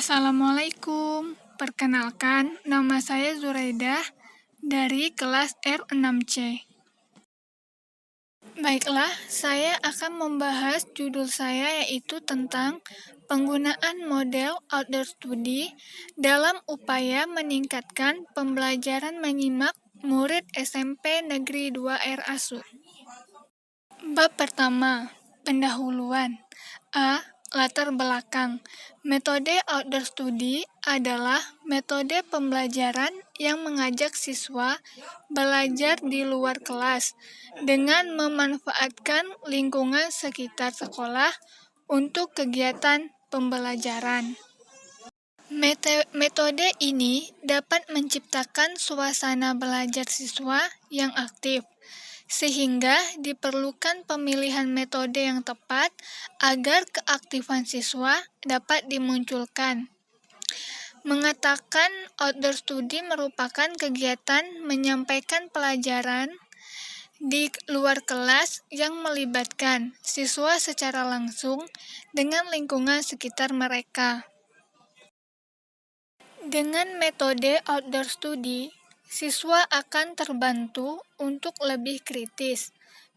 Assalamualaikum, perkenalkan nama saya Zuraidah dari kelas R6C. Baiklah, saya akan membahas judul saya yaitu tentang penggunaan model outdoor study dalam upaya meningkatkan pembelajaran menyimak murid SMP Negeri 2 Air Asu. Bab pertama, pendahuluan. A. Latar belakang. Metode outdoor study adalah metode pembelajaran yang mengajak siswa belajar di luar kelas dengan memanfaatkan lingkungan sekitar sekolah untuk kegiatan pembelajaran. Metode ini dapat menciptakan suasana belajar siswa yang aktif, sehingga diperlukan pemilihan metode yang tepat agar keaktifan siswa dapat dimunculkan. Mengatakan outdoor study merupakan kegiatan menyampaikan pelajaran di luar kelas yang melibatkan siswa secara langsung dengan lingkungan sekitar mereka. Dengan metode outdoor study, siswa akan terbantu untuk lebih kritis,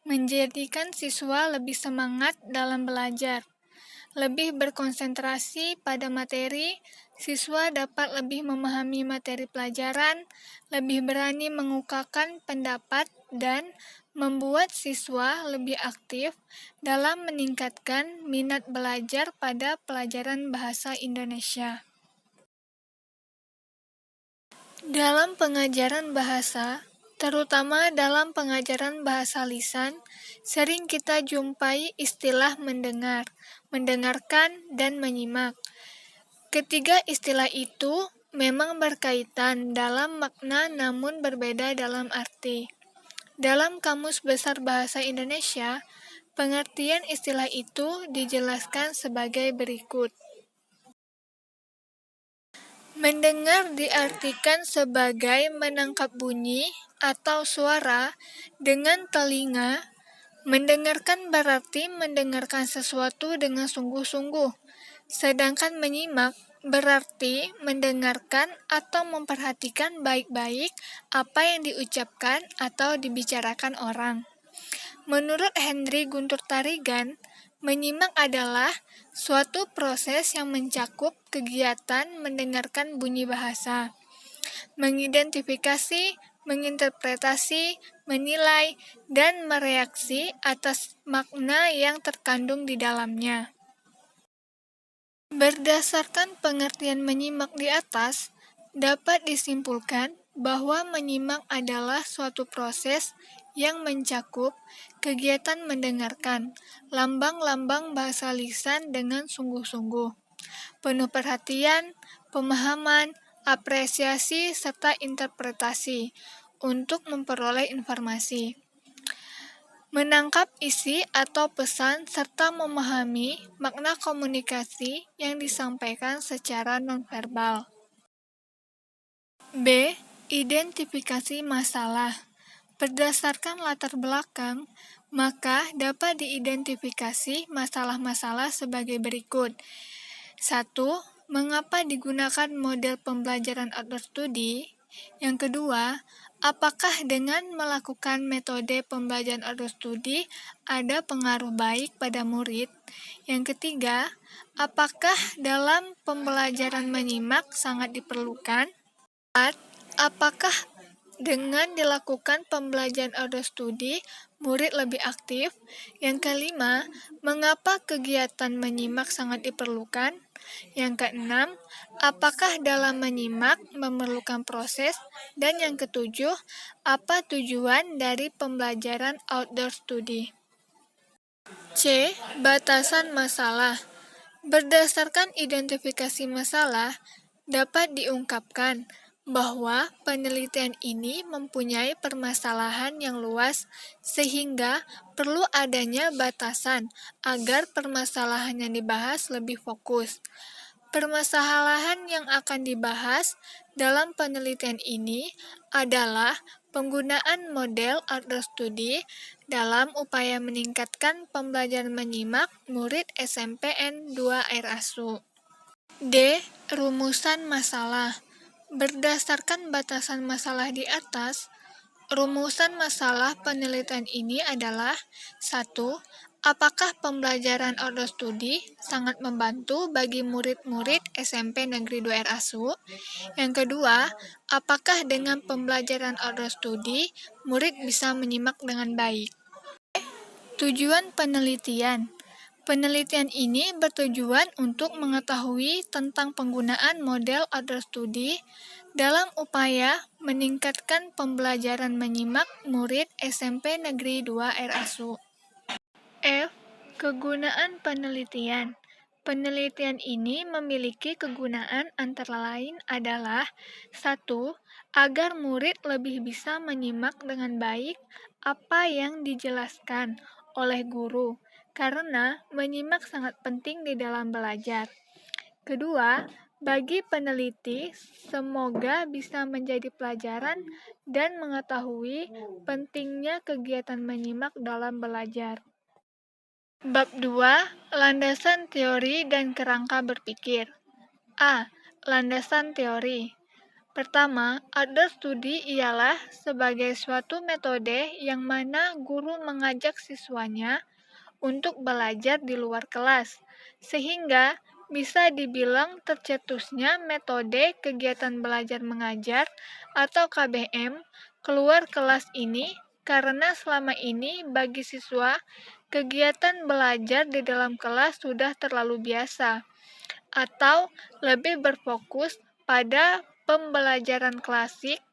menjadikan siswa lebih semangat dalam belajar, lebih berkonsentrasi pada materi, siswa dapat lebih memahami materi pelajaran, lebih berani mengungkapkan pendapat, dan membuat siswa lebih aktif dalam meningkatkan minat belajar pada pelajaran bahasa Indonesia. Dalam pengajaran bahasa, terutama dalam pengajaran bahasa lisan, sering kita jumpai istilah mendengar, mendengarkan, dan menyimak. Ketiga istilah itu memang berkaitan dalam makna namun berbeda dalam arti. Dalam Kamus Besar Bahasa Indonesia, pengertian istilah itu dijelaskan sebagai berikut. Mendengar diartikan sebagai menangkap bunyi atau suara dengan telinga. Mendengarkan berarti mendengarkan sesuatu dengan sungguh-sungguh. Sedangkan menyimak berarti mendengarkan atau memperhatikan baik-baik apa yang diucapkan atau dibicarakan orang. Menurut Henry Guntur Tarigan, menyimak adalah suatu proses yang mencakup kegiatan mendengarkan bunyi bahasa, mengidentifikasi, menginterpretasi, menilai, dan mereaksi atas makna yang terkandung di dalamnya. Berdasarkan pengertian menyimak di atas, dapat disimpulkan bahwa menyimak adalah suatu proses yang mencakup kegiatan mendengarkan lambang-lambang bahasa lisan dengan sungguh-sungguh, penuh perhatian, pemahaman, apresiasi, serta interpretasi untuk memperoleh informasi. Menangkap isi atau pesan serta memahami makna komunikasi yang disampaikan secara nonverbal. B. Identifikasi masalah. Berdasarkan latar belakang, maka dapat diidentifikasi masalah-masalah sebagai berikut. 1. Mengapa digunakan model pembelajaran outdoor study? Yang kedua, apakah dengan melakukan metode pembelajaran outdoor study ada pengaruh baik pada murid? Yang ketiga, apakah dalam pembelajaran menyimak sangat diperlukan? 4. Apakah dengan dilakukan pembelajaran outdoor study, murid lebih aktif? Yang kelima, mengapa kegiatan menyimak sangat diperlukan? Yang keenam, apakah dalam menyimak memerlukan proses? Dan yang ketujuh, apa tujuan dari pembelajaran outdoor study? C. Batasan masalah. Berdasarkan identifikasi masalah, dapat diungkapkan bahwa penelitian ini mempunyai permasalahan yang luas sehingga perlu adanya batasan agar permasalahan yang dibahas lebih fokus. Permasalahan yang akan dibahas dalam penelitian ini adalah penggunaan model outdoor study dalam upaya meningkatkan pembelajaran menyimak murid SMPN 2 Air Asu. D. Rumusan masalah. Berdasarkan batasan masalah di atas, rumusan masalah penelitian ini adalah 1. Apakah pembelajaran outdoor studi sangat membantu bagi murid-murid SMP Negeri 2 RASU? Yang kedua, apakah dengan pembelajaran outdoor studi, murid bisa menyimak dengan baik? Tujuan penelitian. Penelitian ini bertujuan untuk mengetahui tentang penggunaan model outdoor studi dalam upaya meningkatkan pembelajaran menyimak murid SMP Negeri 2 RASU. F. Kegunaan penelitian. Penelitian ini memiliki kegunaan antara lain adalah 1. Agar murid lebih bisa menyimak dengan baik apa yang dijelaskan oleh guru, karena menyimak sangat penting di dalam belajar. Kedua, bagi peneliti, semoga bisa menjadi pelajaran dan mengetahui pentingnya kegiatan menyimak dalam belajar. Bab 2. Landasan teori dan kerangka berpikir. A. Landasan teori. Pertama, outdoor studi ialah sebagai suatu metode yang mana guru mengajak siswanya untuk belajar di luar kelas, sehingga bisa dibilang tercetusnya metode kegiatan belajar mengajar atau KBM keluar kelas ini karena selama ini bagi siswa kegiatan belajar di dalam kelas sudah terlalu biasa atau lebih berfokus pada pembelajaran klasik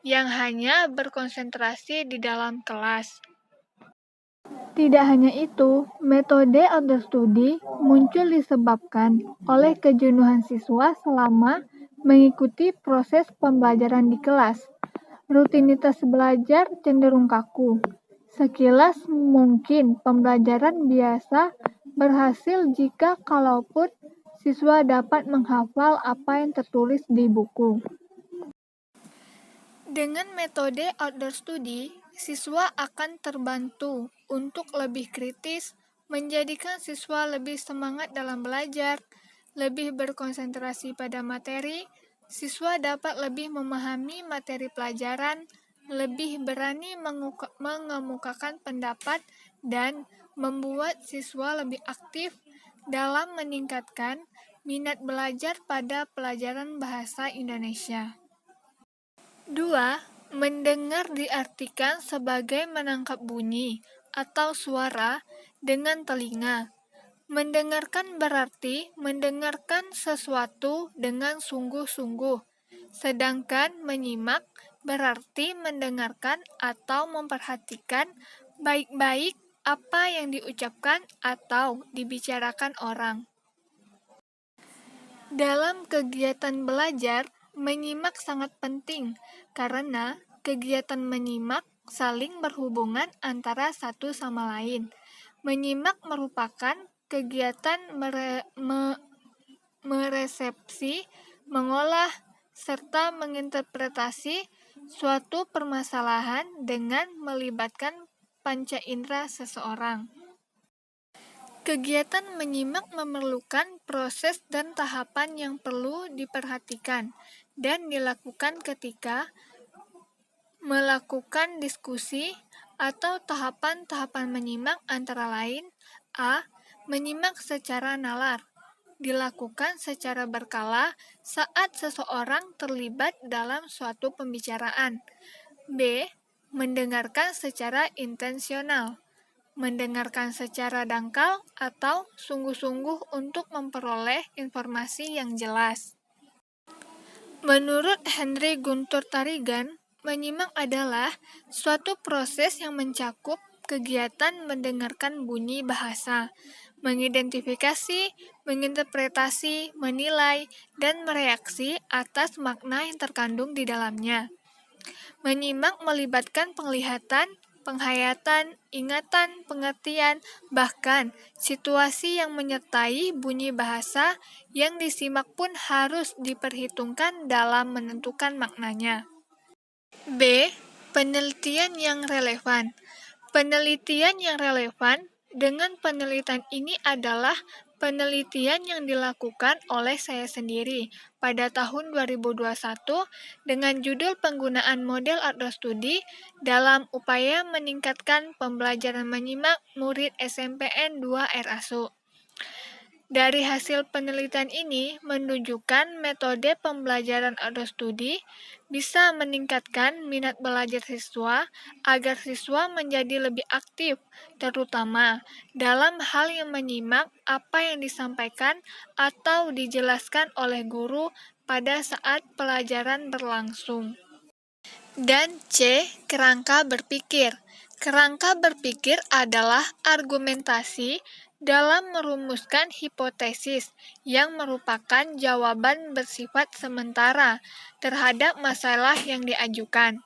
yang hanya berkonsentrasi di dalam kelas. Tidak hanya itu, metode outdoor studi muncul disebabkan oleh kejenuhan siswa selama mengikuti proses pembelajaran di kelas. Rutinitas belajar cenderung kaku. Sekilas mungkin pembelajaran biasa berhasil jika kalaupun siswa dapat menghafal apa yang tertulis di buku. Dengan metode outdoor studi, siswa akan terbantu untuk lebih kritis, menjadikan siswa lebih semangat dalam belajar, lebih berkonsentrasi pada materi. Siswa dapat lebih memahami materi pelajaran, lebih berani mengemukakan pendapat, dan membuat siswa lebih aktif dalam meningkatkan minat belajar pada pelajaran bahasa Indonesia. 2. Mendengar diartikan sebagai menangkap bunyi atau suara dengan telinga. Mendengarkan berarti mendengarkan sesuatu dengan sungguh-sungguh, sedangkan menyimak berarti mendengarkan atau memperhatikan baik-baik apa yang diucapkan atau dibicarakan orang. Dalam kegiatan belajar, menyimak sangat penting karena kegiatan menyimak saling berhubungan antara satu sama lain. Menyimak merupakan kegiatan meresepsi, mengolah, serta menginterpretasi suatu permasalahan dengan melibatkan panca indera seseorang. Kegiatan menyimak memerlukan proses dan tahapan yang perlu diperhatikan dan dilakukan ketika melakukan diskusi atau tahapan-tahapan menyimak antara lain A. Menyimak secara nalar, dilakukan secara berkala saat seseorang terlibat dalam suatu pembicaraan. B. Mendengarkan secara intensional, mendengarkan secara dangkal atau sungguh-sungguh untuk memperoleh informasi yang jelas. Menurut Henry Guntur Tarigan, menyimak adalah suatu proses yang mencakup kegiatan mendengarkan bunyi bahasa, mengidentifikasi, menginterpretasi, menilai, dan mereaksi atas makna yang terkandung di dalamnya. Menyimak melibatkan penglihatan, penghayatan, ingatan, pengertian, bahkan situasi yang menyertai bunyi bahasa yang disimak pun harus diperhitungkan dalam menentukan maknanya. B. Penelitian yang relevan. Penelitian yang relevan dengan penelitian ini adalah Penelitian yang dilakukan oleh saya sendiri pada tahun 2021 dengan judul penggunaan model outdoor study dalam upaya meningkatkan pembelajaran menyimak murid SMPN 2 RASU. Dari hasil penelitian ini menunjukkan metode pembelajaran outdoor study bisa meningkatkan minat belajar siswa agar siswa menjadi lebih aktif, terutama dalam hal yang menyimak apa yang disampaikan atau dijelaskan oleh guru pada saat pelajaran berlangsung. Dan C. Kerangka berpikir. Kerangka berpikir adalah argumentasi dalam merumuskan hipotesis yang merupakan jawaban bersifat sementara terhadap masalah yang diajukan.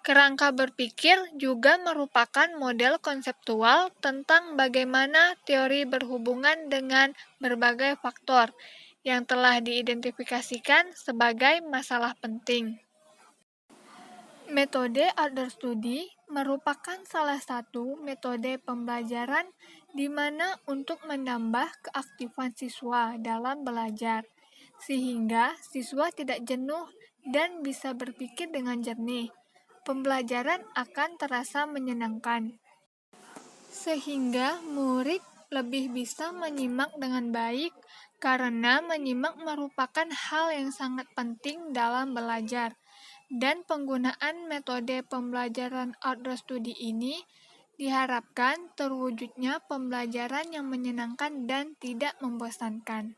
Kerangka berpikir juga merupakan model konseptual tentang bagaimana teori berhubungan dengan berbagai faktor yang telah diidentifikasikan sebagai masalah penting. Metode outdoor study merupakan salah satu metode pembelajaran di mana untuk menambah keaktifan siswa dalam belajar, sehingga siswa tidak jenuh dan bisa berpikir dengan jernih. Pembelajaran akan terasa menyenangkan, sehingga murid lebih bisa menyimak dengan baik karena menyimak merupakan hal yang sangat penting dalam belajar. Dan penggunaan metode pembelajaran outdoor study ini diharapkan terwujudnya pembelajaran yang menyenangkan dan tidak membosankan.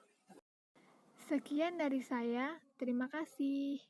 Sekian dari saya, terima kasih.